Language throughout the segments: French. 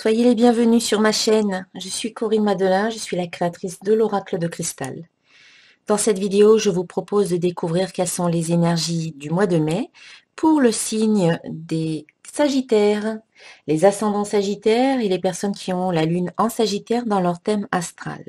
Soyez les bienvenus sur ma chaîne. Je suis Corinne Madelin, je suis la créatrice de l'Oracle de Cristal. Dans cette vidéo, je vous propose de découvrir quelles sont les énergies du mois de mai pour le signe des Sagittaires, les ascendants Sagittaires et les personnes qui ont la lune en Sagittaire dans leur thème astral.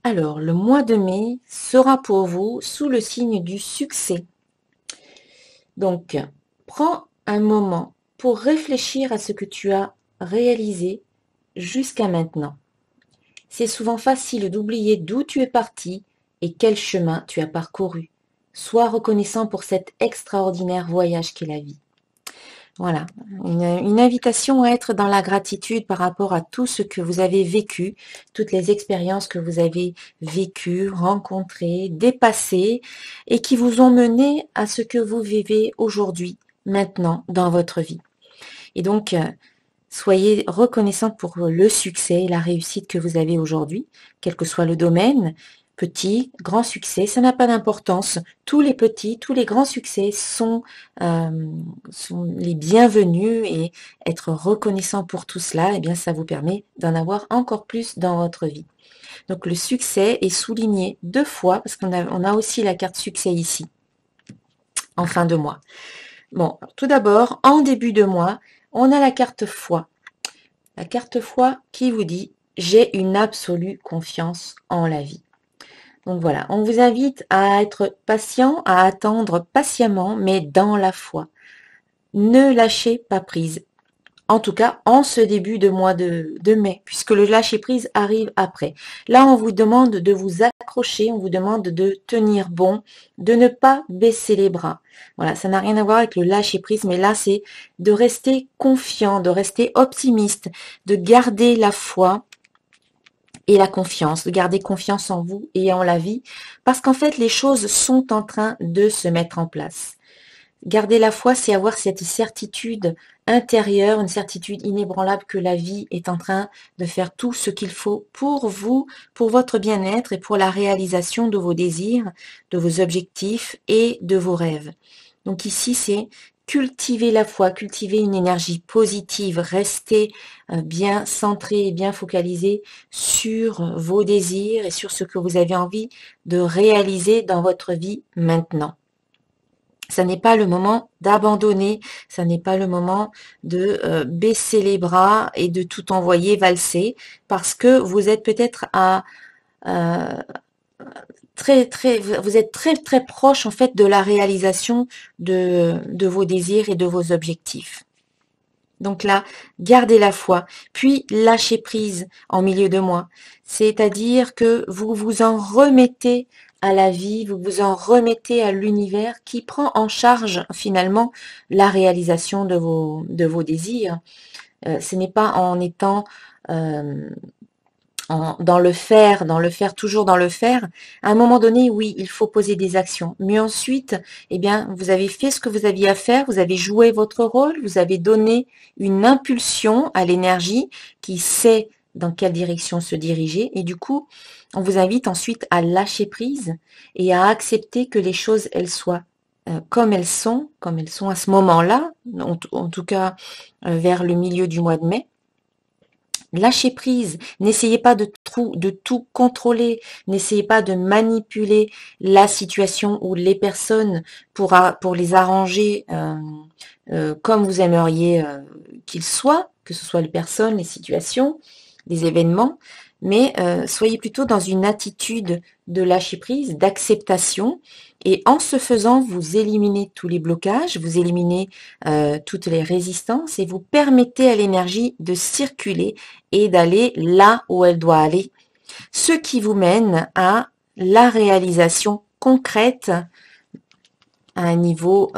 Alors, le mois de mai sera pour vous sous le signe du succès. Donc, prends un moment pour réfléchir à ce que tu as réalisé jusqu'à maintenant. C'est souvent facile d'oublier d'où tu es parti et quel chemin tu as parcouru. Sois reconnaissant pour cet extraordinaire voyage qu'est la vie. Voilà, une invitation à être dans la gratitude par rapport à tout ce que vous avez vécu, toutes les expériences que vous avez vécues, rencontrées, dépassées et qui vous ont mené à ce que vous vivez aujourd'hui, maintenant, dans votre vie. Et donc, soyez reconnaissante pour le succès et la réussite que vous avez aujourd'hui, quel que soit le domaine, petit, grand succès, ça n'a pas d'importance. Tous les petits, tous les grands succès sont les bienvenus et être reconnaissant pour tout cela, eh bien, ça vous permet d'en avoir encore plus dans votre vie. Donc, le succès est souligné 2 fois parce qu'on a aussi la carte succès ici, en fin de mois. Bon, tout d'abord, en début de mois, on a la carte foi. La carte foi qui vous dit « J'ai une absolue confiance en la vie ». Donc voilà, on vous invite à être patient, à attendre patiemment, mais dans la foi. Ne lâchez pas prise. En tout cas, en ce début de mois de mai, puisque le lâcher-prise arrive après. Là, on vous demande de vous accrocher, on vous demande de tenir bon, de ne pas baisser les bras. Voilà, ça n'a rien à voir avec le lâcher-prise, mais là, c'est de rester confiant, de rester optimiste, de garder la foi et la confiance, de garder confiance en vous et en la vie, parce qu'en fait, les choses sont en train de se mettre en place. Garder la foi, c'est avoir cette certitude intérieure, une certitude inébranlable que la vie est en train de faire tout ce qu'il faut pour vous, pour votre bien-être et pour la réalisation de vos désirs, de vos objectifs et de vos rêves. Donc ici, c'est cultiver la foi, cultiver une énergie positive, rester bien centré et bien focalisé sur vos désirs et sur ce que vous avez envie de réaliser dans votre vie maintenant. Ça n'est pas le moment d'abandonner, ça n'est pas le moment de baisser les bras et de tout envoyer valser, parce que vous êtes peut-être vous êtes très proche en fait de la réalisation de vos désirs et de vos objectifs. Donc là, gardez la foi, puis lâchez prise en milieu de mois. C'est-à-dire que vous vous en remettez à la vie, vous vous en remettez à l'univers qui prend en charge finalement la réalisation de vos désirs. Ce n'est pas en étant dans le faire, toujours dans le faire. À un moment donné, oui, il faut poser des actions. Mais ensuite, eh bien, vous avez fait ce que vous aviez à faire, vous avez joué votre rôle, vous avez donné une impulsion à l'énergie qui sait dans quelle direction se diriger. Et du coup, on vous invite ensuite à lâcher prise et à accepter que les choses, elles soient comme elles sont à ce moment-là, en tout cas vers le milieu du mois de mai. Lâchez prise, n'essayez pas de tout contrôler, n'essayez pas de manipuler la situation ou les personnes pour les arranger comme vous aimeriez qu'ils soient, que ce soit les personnes, les situations, les événements, mais soyez plutôt dans une attitude de lâcher prise, d'acceptation, et en ce faisant, vous éliminez tous les blocages, vous éliminez toutes les résistances et vous permettez à l'énergie de circuler et d'aller là où elle doit aller, ce qui vous mène à la réalisation concrète à un niveau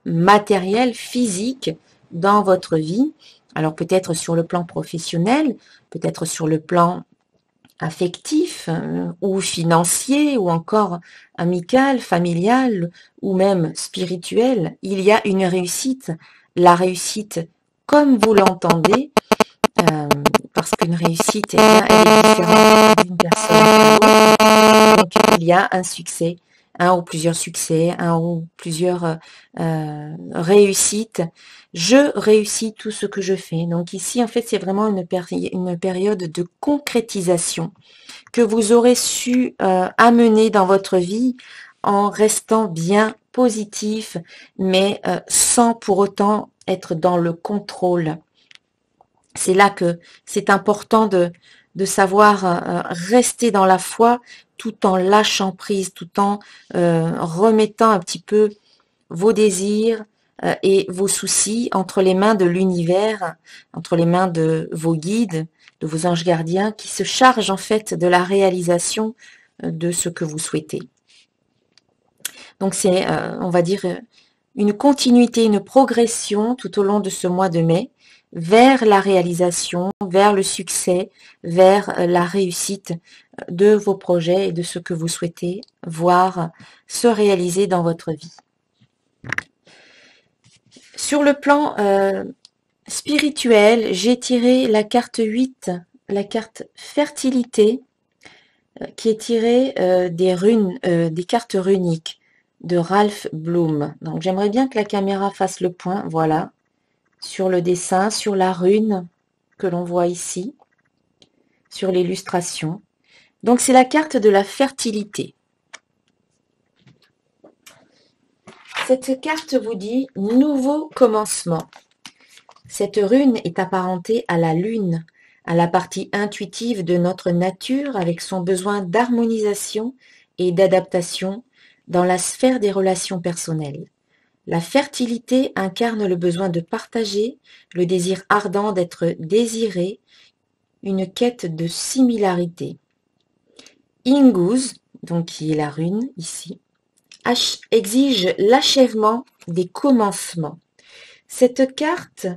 matériel, physique dans votre vie. Alors peut-être sur le plan professionnel, peut-être sur le plan affectif ou financier ou encore amical, familial ou même spirituel, il y a une réussite. La réussite comme vous l'entendez, parce qu'une réussite, eh bien, elle est différente d'une personne à l'autre. Donc il y a un succès un ou plusieurs succès, un ou plusieurs réussites. Je réussis tout ce que je fais. Donc ici, en fait, c'est vraiment une période de concrétisation que vous aurez su amener dans votre vie en restant bien positif, mais sans pour autant être dans le contrôle. C'est là que c'est important de savoir rester dans la foi tout en lâchant prise, tout en remettant un petit peu vos désirs et vos soucis entre les mains de l'univers, entre les mains de vos guides, de vos anges gardiens qui se chargent en fait de la réalisation de ce que vous souhaitez. Donc c'est, on va dire, une continuité, une progression tout au long de ce mois de mai vers la réalisation, vers le succès, vers la réussite de vos projets et de ce que vous souhaitez voir se réaliser dans votre vie. Sur le plan spirituel, j'ai tiré la carte 8, la carte fertilité, qui est tirée des runes, des cartes runiques de Ralph Bloom. Donc j'aimerais bien que la caméra fasse le point, voilà, sur le dessin, sur la rune que l'on voit ici, sur l'illustration. Donc c'est la carte de la fertilité. Cette carte vous dit « Nouveau commencement ». Cette rune est apparentée à la lune, à la partie intuitive de notre nature avec son besoin d'harmonisation et d'adaptation dans la sphère des relations personnelles. La fertilité incarne le besoin de partager, le désir ardent d'être désiré, une quête de similarité. Inguz, donc qui est la rune ici, exige l'achèvement des commencements. Cette carte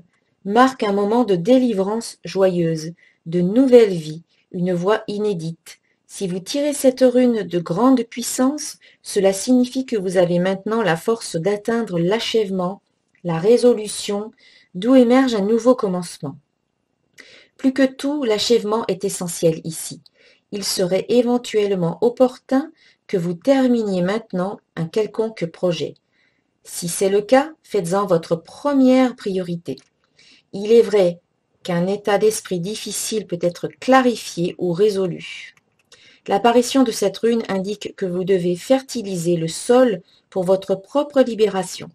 marque un moment de délivrance joyeuse, de nouvelle vie, une voie inédite. Si vous tirez cette rune de grande puissance, cela signifie que vous avez maintenant la force d'atteindre l'achèvement, la résolution, d'où émerge un nouveau commencement. Plus que tout, l'achèvement est essentiel ici. Il serait éventuellement opportun que vous terminiez maintenant un quelconque projet. Si c'est le cas, faites-en votre première priorité. Il est vrai qu'un état d'esprit difficile peut être clarifié ou résolu. L'apparition de cette rune indique que vous devez fertiliser le sol pour votre propre libération.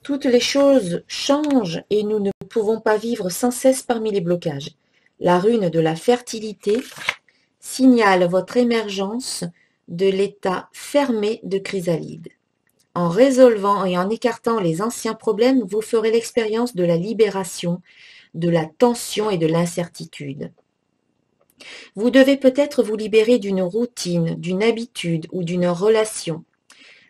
Toutes les choses changent et nous ne pouvons pas vivre sans cesse parmi les blocages. La rune de la fertilité signale votre émergence de l'état fermé de chrysalide. En résolvant et en écartant les anciens problèmes, vous ferez l'expérience de la libération, de la tension et de l'incertitude. Vous devez peut-être vous libérer d'une routine, d'une habitude ou d'une relation,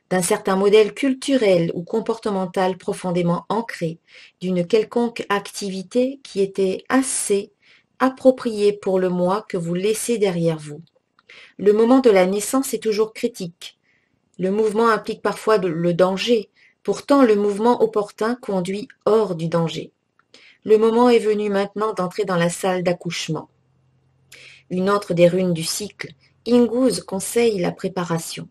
d'un certain modèle culturel ou comportemental profondément ancré, d'une quelconque activité qui était assez appropriée pour le moi que vous laissez derrière vous. Le moment de la naissance est toujours critique. Le mouvement implique parfois le danger, pourtant le mouvement opportun conduit hors du danger. Le moment est venu maintenant d'entrer dans la salle d'accouchement. Une autre des runes du cycle, Inguz conseille la préparation.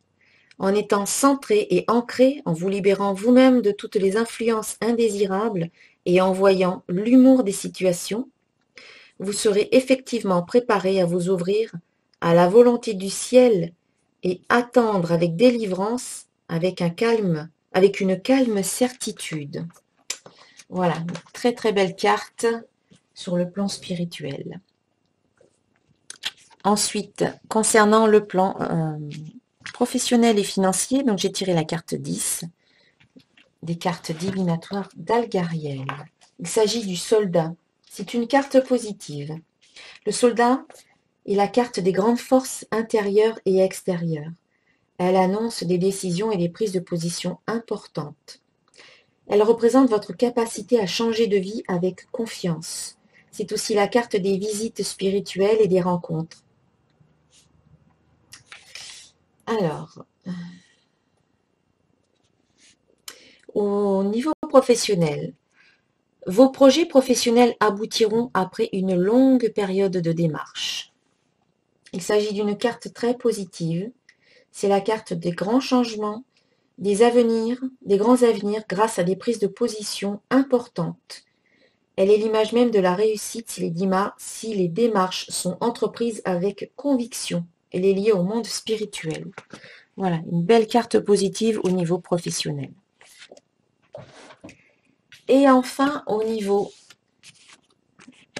En étant centré et ancré, en vous libérant vous-même de toutes les influences indésirables et en voyant l'humour des situations, vous serez effectivement préparé à vous ouvrir à la volonté du ciel et attendre avec délivrance, avec une calme certitude. Voilà, une très très belle carte sur le plan spirituel. Ensuite, concernant le plan professionnel et financier, donc j'ai tiré la carte 10, des cartes divinatoires d'Algariel. Il s'agit du soldat. C'est une carte positive. Le soldat est la carte des grandes forces intérieures et extérieures. Elle annonce des décisions et des prises de position importantes. Elle représente votre capacité à changer de vie avec confiance. C'est aussi la carte des visites spirituelles et des rencontres. Alors, au niveau professionnel, vos projets professionnels aboutiront après une longue période de démarche. Il s'agit d'une carte très positive. C'est la carte des grands changements, des grands avenirs grâce à des prises de position importantes. Elle est l'image même de la réussite si les démarches sont entreprises avec conviction. Elle est liée au monde spirituel. Voilà, une belle carte positive au niveau professionnel. Et enfin, au niveau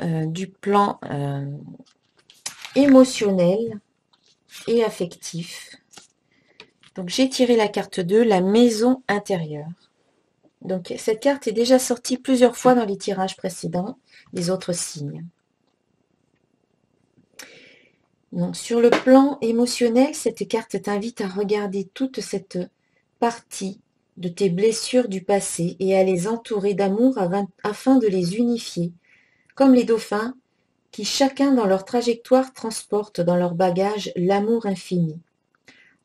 du plan émotionnel et affectif. Donc j'ai tiré la carte 2, la maison intérieure. Donc cette carte est déjà sortie plusieurs fois dans les tirages précédents des autres signes. Donc sur le plan émotionnel, cette carte t'invite à regarder toute cette partie de tes blessures du passé et à les entourer d'amour afin de les unifier, comme les dauphins qui chacun dans leur trajectoire transportent dans leur bagage l'amour infini.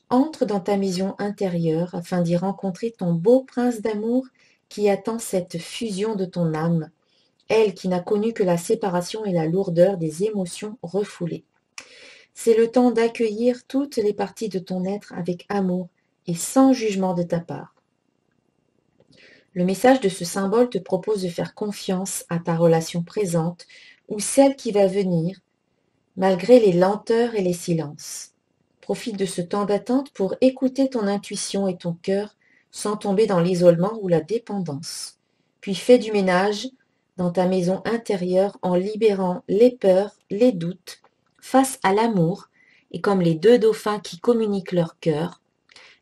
Entre dans ta maison intérieure afin d'y rencontrer ton beau prince d'amour qui attend cette fusion de ton âme, elle qui n'a connu que la séparation et la lourdeur des émotions refoulées. C'est le temps d'accueillir toutes les parties de ton être avec amour et sans jugement de ta part. Le message de ce symbole te propose de faire confiance à ta relation présente ou celle qui va venir, malgré les lenteurs et les silences. Profite de ce temps d'attente pour écouter ton intuition et ton cœur sans tomber dans l'isolement ou la dépendance. Puis fais du ménage dans ta maison intérieure en libérant les peurs, les doutes, face à l'amour, et comme les deux dauphins qui communiquent leur cœur,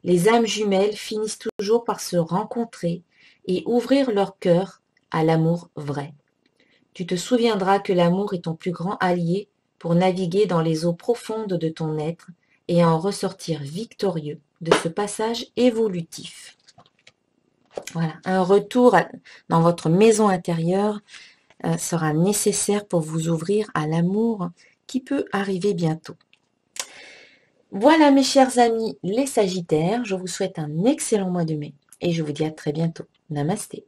les âmes jumelles finissent toujours par se rencontrer et ouvrir leur cœur à l'amour vrai. Tu te souviendras que l'amour est ton plus grand allié pour naviguer dans les eaux profondes de ton être et en ressortir victorieux de ce passage évolutif. Voilà, un retour dans votre maison intérieure sera nécessaire pour vous ouvrir à l'amour qui peut arriver bientôt. Voilà mes chers amis les Sagittaires, je vous souhaite un excellent mois de mai et je vous dis à très bientôt. Namasté.